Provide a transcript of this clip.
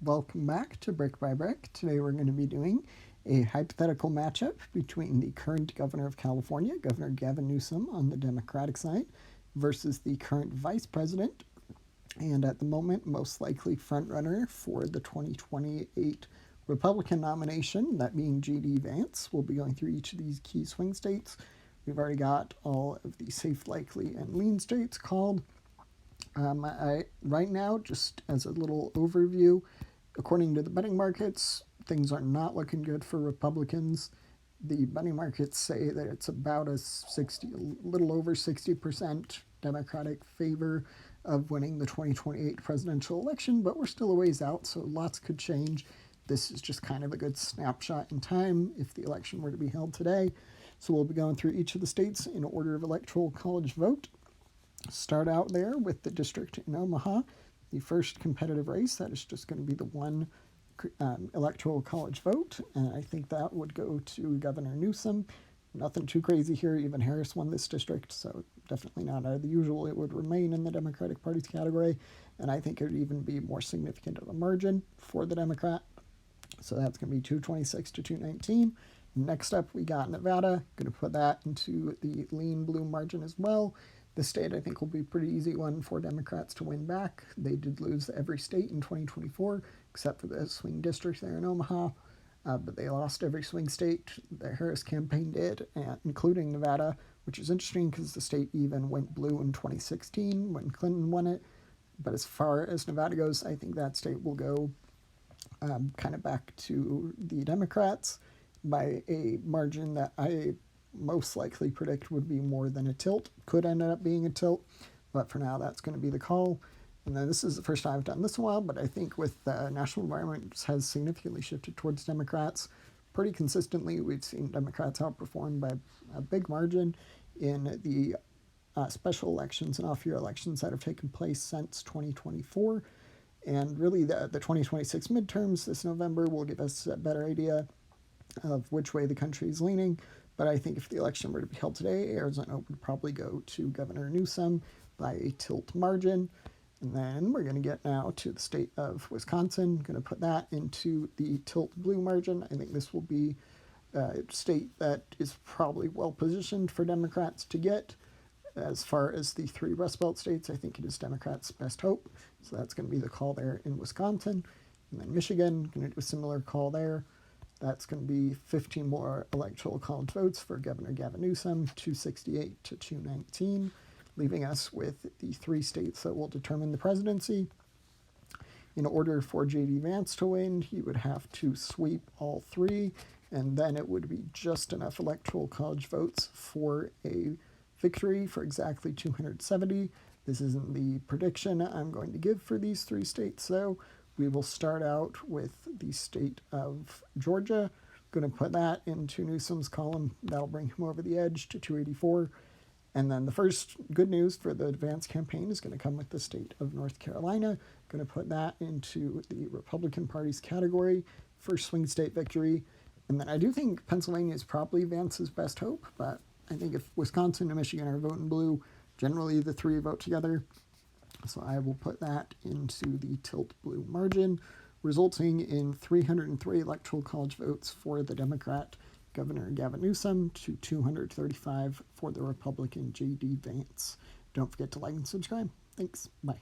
Welcome back to Brick by Brick. Today we're going to be doing a hypothetical matchup between the current governor of California, Governor Gavin Newsom on the Democratic side, versus the current vice president, and at the moment, most likely frontrunner for the 2028 Republican nomination, that being J.D. Vance. We'll be going through each of these key swing states. We've already got all of the safe, likely, and lean states called. Right now, just as a little overview, according to the betting markets, things are not looking good for Republicans. The betting markets say that it's about a little over 60% Democratic favor of winning the 2028 presidential election, but we're still a ways out, so lots could change. This is just kind of a good snapshot in time if the election were to be held today. So we'll be going through each of the states in order of electoral college vote. Start out there with the district in Omaha, the first competitive race. That is just going to be the one electoral college vote, and I think that would go to Governor Newsom. Nothing too crazy here. Even Harris won this district, so definitely not out of the usual. It would remain in the Democratic Party's category, and I think it would even be more significant of a margin for the Democrat. So that's going to be 226 to 219. Next up, we got Nevada. Going to put that into the lean blue margin as well. The state, I think, will be a pretty easy one for Democrats to win back. They did lose every state in 2024, except for the swing district there in Omaha. But they lost every swing state the Harris campaign did, including Nevada, which is interesting because the state even went blue in 2016 when Clinton won it. But as far as Nevada goes, I think that state will go kind of back to the Democrats by a margin that I most likely predict would be more than a tilt. Could end up being a tilt, but for now that's going to be the call. And then this is the first time I've done this in a while, but I think with the national environment has significantly shifted towards Democrats. Pretty consistently, we've seen Democrats outperform by a big margin in the special elections and off-year elections that have taken place since 2024. And really the 2026 midterms this November will give us a better idea of which way the country is leaning. But I think if the election were to be held today, Arizona would probably go to Governor Newsom by a tilt margin. And then we're going to get now to the state of Wisconsin. Going to put that into the tilt blue margin. I think this will be a state that is probably well positioned for Democrats to get. As far as the three Rust Belt states, I think it is Democrats' best hope. So that's going to be the call there in Wisconsin. And then Michigan, going to do a similar call there. That's going to be 15 more electoral college votes for Governor Gavin Newsom, 268 to 219, leaving us with the three states that will determine the presidency. In order for J.D. Vance to win, he would have to sweep all three, and then it would be just enough electoral college votes for a victory for exactly 270. This isn't the prediction I'm going to give for these three states, though. We will start out with the state of Georgia. Going to put that into Newsom's column. That'll bring him over the edge to 284. And then the first good news for the Vance campaign is going to come with the state of North Carolina. Going to put that into the Republican Party's category for swing state victory. And then I do think Pennsylvania is probably Vance's best hope, but I think if Wisconsin and Michigan are voting blue, generally the three vote together. So I will put that into the tilt blue margin, resulting in 303 electoral college votes for the Democrat Governor Gavin Newsom to 235 for the Republican J.D. Vance. Don't forget to like and subscribe. Thanks. Bye.